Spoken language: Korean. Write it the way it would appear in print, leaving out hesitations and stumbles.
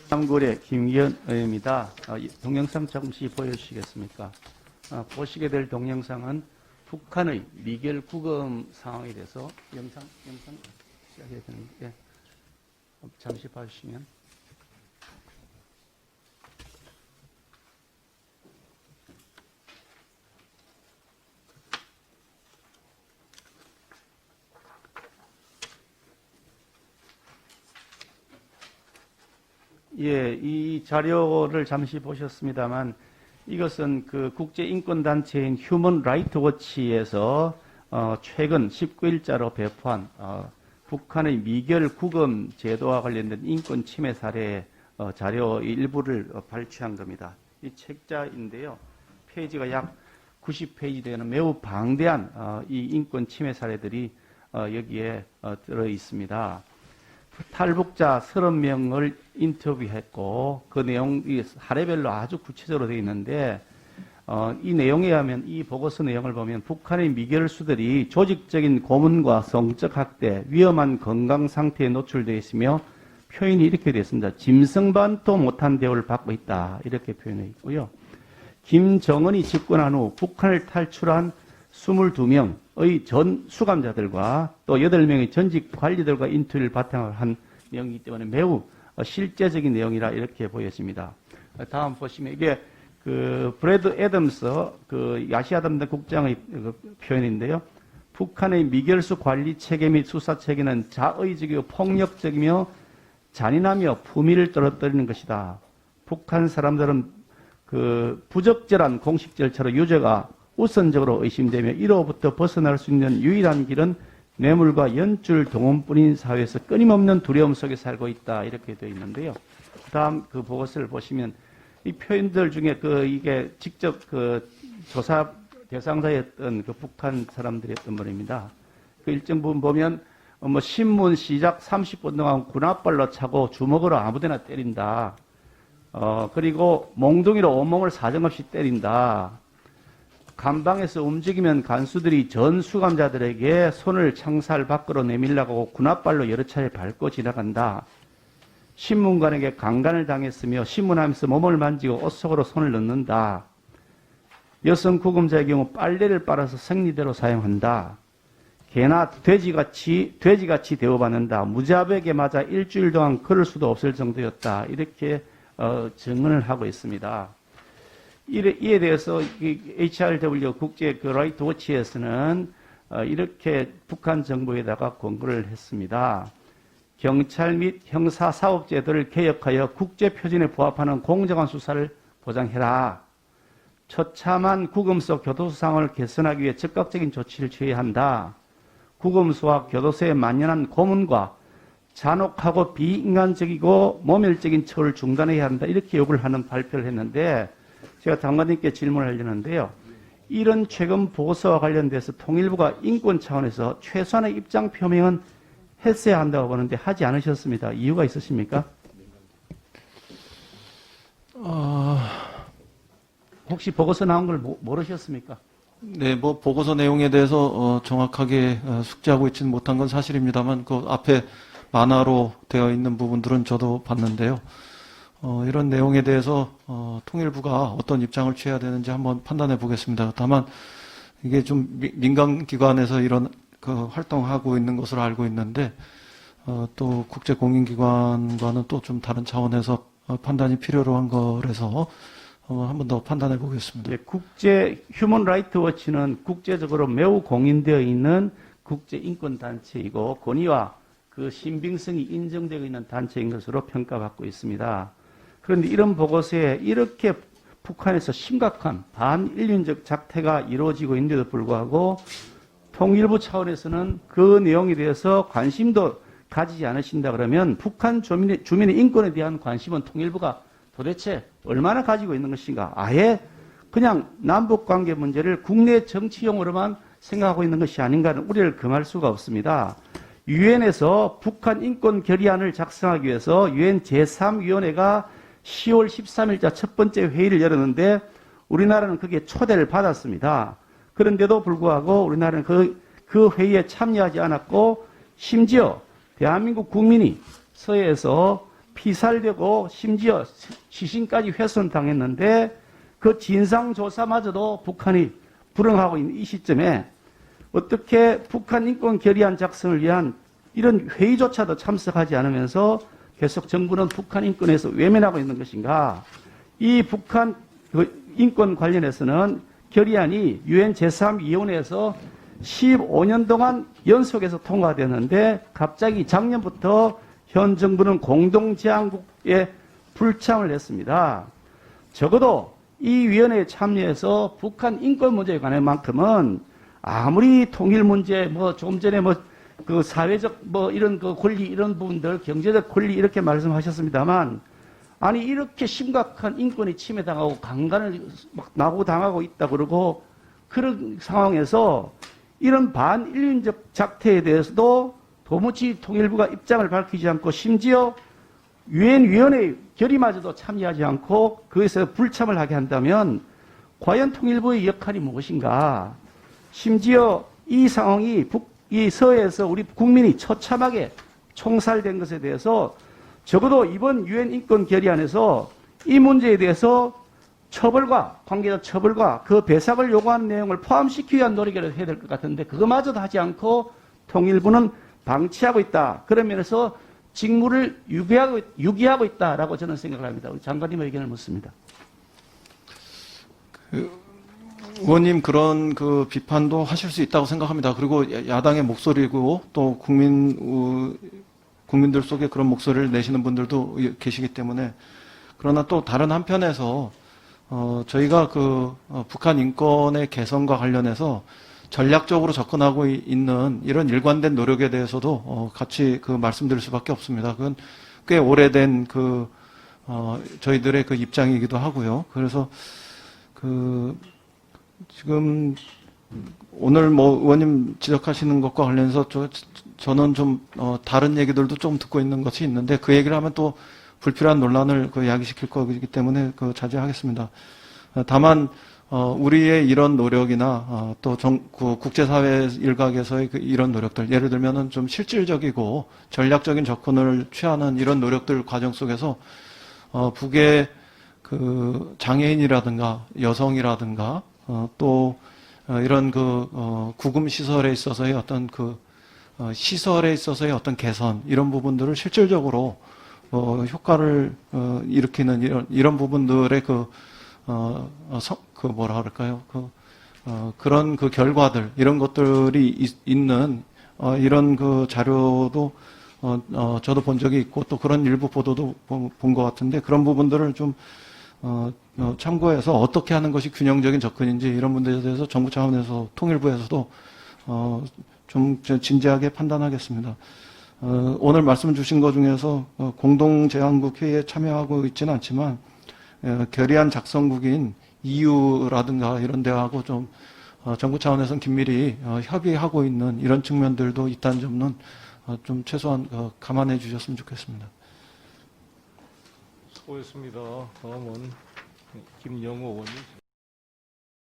남구의 김기현 의원입니다. 동영상 잠시 보여주시겠습니까? 보시게 될 동영상은 북한의 미결 구금 상황에 대해서 영상 시작해야 되는데 잠시 봐주시면. 예, 이 자료를 잠시 보셨습니다만 이것은 그 국제인권단체인 휴먼 라이트 워치에서 최근 19일자로 배포한 북한의 미결 구금 제도와 관련된 인권 침해 사례 자료 일부를 발췌한 겁니다. 이 책자인데요. 페이지가 약 90페이지 되는 매우 방대한 이 인권 침해 사례들이 여기에 들어 있습니다. 탈북자 30명을 인터뷰했고 그 내용이 사례별로 아주 구체적으로 되어 있는데 이 내용에 하면 이 보고서 내용을 보면 북한의 미결수들이 조직적인 고문과 성적 학대, 위험한 건강 상태에 노출되어 있으며 표현이 이렇게 되어 있습니다. 짐승반도 못한 대우를 받고 있다. 이렇게 표현해 있고요. 김정은이 집권한 후 북한을 탈출한 22명의 전 수감자들과 또 8명의 전직 관리들과 인터뷰를 바탕으로 한 내용이기 때문에 매우 실제적인 내용이라 이렇게 보여집니다. 다음 보시면 이게 그 브래드 애덤스 그 야시아 담당 국장의 그 표현인데요. 북한의 미결수 관리 체계 및 수사 체계는 자의적이고 폭력적이며 잔인하며 품위를 떨어뜨리는 것이다. 북한 사람들은 그 부적절한 공식 절차로 유죄가 우선적으로 의심되며 이로부터 벗어날 수 있는 유일한 길은 뇌물과 연출 동원뿐인 사회에서 끊임없는 두려움 속에 살고 있다. 이렇게 되어 있는데요. 다음 그 보고서를 보시면 이 표현들 중에 이게 직접 그 조사 대상자였던 그 북한 사람들이었던 말입니다. 그 일정 부분 보면 신문 시작 30분 동안 군홧발로 차고 주먹으로 아무데나 때린다. 그리고 몽둥이로 온몸을 사정없이 때린다. 감방에서 움직이면 간수들이 전 수감자들에게 손을 창살 밖으로 내밀라고 군홧발로 여러 차례 밟고 지나간다. 신문관에게 강간을 당했으며 신문하면서 몸을 만지고 옷 속으로 손을 넣는다. 여성 구금자의 경우 빨래를 빨아서 생리대로 사용한다. 개나 돼지같이 대우받는다. 무자백에 맞아 일주일 동안 걸을 수도 없을 정도였다. 이렇게 증언을 하고 있습니다. 이에 대해서 HRW 국제 그 라이트 워치에서는 이렇게 북한 정부에다가 권고를 했습니다. 경찰 및 형사 사법제도를 개혁하여 국제 표준에 부합하는 공정한 수사를 보장해라. 처참한 구금소 교도소 상황을 개선하기 위해 적극적인 조치를 취해야 한다. 구금소와 교도소에 만연한 고문과 잔혹하고 비인간적이고 모멸적인 처우를 중단해야 한다. 이렇게 요구를 하는 발표를 했는데 제가 장관님께 질문을 하려는데요. 이런 최근 보고서와 관련돼서 통일부가 인권 차원에서 최소한의 입장 표명은 했어야 한다고 보는데 하지 않으셨습니다. 이유가 있으십니까? 혹시 보고서 나온 걸 모르셨습니까? 네, 보고서 내용에 대해서 정확하게 숙지하고 있지는 못한 건 사실입니다만 그 앞에 만화로 되어 있는 부분들은 저도 봤는데요. 이런 내용에 대해서 통일부가 어떤 입장을 취해야 되는지 한번 판단해 보겠습니다. 다만 이게 좀 민간기관에서 이런 그 활동하고 있는 것으로 알고 있는데 또 국제공인기관과는 또 좀 다른 차원에서 판단이 필요로 한 거라서 한 번 더 판단해 보겠습니다. 네, 국제 휴먼 라이트 워치는 국제적으로 매우 공인되어 있는 국제인권단체이고 권위와 그 신빙성이 인정되고 있는 단체인 것으로 평가받고 있습니다. 그런데 이런 보고서에 이렇게 북한에서 심각한 반인륜적 작태가 이루어지고 있는데도 불구하고 통일부 차원에서는 그 내용에 대해서 관심도 가지지 않으신다 그러면 북한 주민의 인권에 대한 관심은 통일부가 도대체 얼마나 가지고 있는 것인가. 아예 그냥 남북관계 문제를 국내 정치용으로만 생각하고 있는 것이 아닌가는 우려를 금할 수가 없습니다. 유엔에서 북한 인권 결의안을 작성하기 위해서 유엔 제3위원회가 10월 13일자 첫 번째 회의를 열었는데 우리나라는 거기에 초대를 받았습니다. 그런데도 불구하고 우리나라는 그 회의에 참여하지 않았고 심지어 대한민국 국민이 서해에서 피살되고 심지어 시신까지 훼손당했는데 그 진상조사마저도 북한이 불응하고 있는 이 시점에 어떻게 북한 인권 결의안 작성을 위한 이런 회의조차도 참석하지 않으면서 계속 정부는 북한 인권에서 외면하고 있는 것인가? 이 북한 인권 관련해서는 결의안이 유엔 제3위원회에서 15년 동안 연속해서 통과되는데 갑자기 작년부터 현 정부는 공동제안국에 불참을 했습니다. 적어도 이 위원회에 참여해서 북한 인권 문제에 관한 만큼은 아무리 통일 문제, 조금 전에 그 사회적 이런 그 권리 이런 부분들, 경제적 권리 이렇게 말씀하셨습니다만, 아니 이렇게 심각한 인권이 침해당하고 강간을 막 나고당하고 있다 그러고 그런 상황에서 이런 반인륜적 작태에 대해서도 도무지 통일부가 입장을 밝히지 않고 심지어 유엔 위원회 결의마저도 참여하지 않고 그것에 불참을 하게 한다면 과연 통일부의 역할이 무엇인가? 심지어 이 상황이 이 서해에서 우리 국민이 처참하게 총살된 것에 대해서 적어도 이번 유엔 인권 결의안에서 이 문제에 대해서 처벌과 관계자 처벌과 그 배상을 요구하는 내용을 포함시키기 위한 노력을 해야 될 것 같은데 그거마저도 하지 않고 통일부는 방치하고 있다. 그런 면에서 직무를 유기하고 있다라고 저는 생각을 합니다. 장관님의 의견을 묻습니다. 의원님 그런 그 비판도 하실 수 있다고 생각합니다. 그리고 야당의 목소리고 또 국민들 속에 그런 목소리를 내시는 분들도 계시기 때문에 그러나 또 다른 한편에서 저희가 북한 인권의 개선과 관련해서 전략적으로 접근하고 있는 이런 일관된 노력에 대해서도 같이 말씀드릴 수밖에 없습니다. 그건 꽤 오래된 저희들의 입장이기도 하고요. 그래서 지금 오늘 의원님 지적하시는 것과 관련해서 저는 좀 다른 얘기들도 좀 듣고 있는 것이 있는데 그 얘기를 하면 또 불필요한 논란을 야기시킬 거기 때문에 자제하겠습니다. 다만 우리의 이런 노력이나 또 국제사회 일각에서의 이런 노력들, 예를 들면은 좀 실질적이고 전략적인 접근을 취하는 이런 노력들 과정 속에서 북의 장애인이라든가 여성이라든가 또 이런 구금 시설에 있어서의 어떤 시설에 있어서의 어떤 개선 이런 부분들을 실질적으로 효과를 일으키는 이런 부분들의 뭐라 그럴까요? 그런 결과들 이런 것들이 있는 이런 자료도 저도 본 적이 있고 또 그런 일부 보도도 본 것 같은데 그런 부분들을 좀 참고해서 어떻게 하는 것이 균형적인 접근인지 이런 문제에 대해서 정부 차원에서 통일부에서도 좀 진지하게 판단하겠습니다. 오늘 말씀 주신 것 중에서 공동제안국 회의에 참여하고 있지는 않지만 결의안 작성국인 EU라든가 이런 데하고 좀 정부 차원에서는 긴밀히 협의하고 있는 이런 측면들도 있다는 점은 좀 최소한 감안해 주셨으면 좋겠습니다. 수고했습니다. 다음은 김영호 의원님.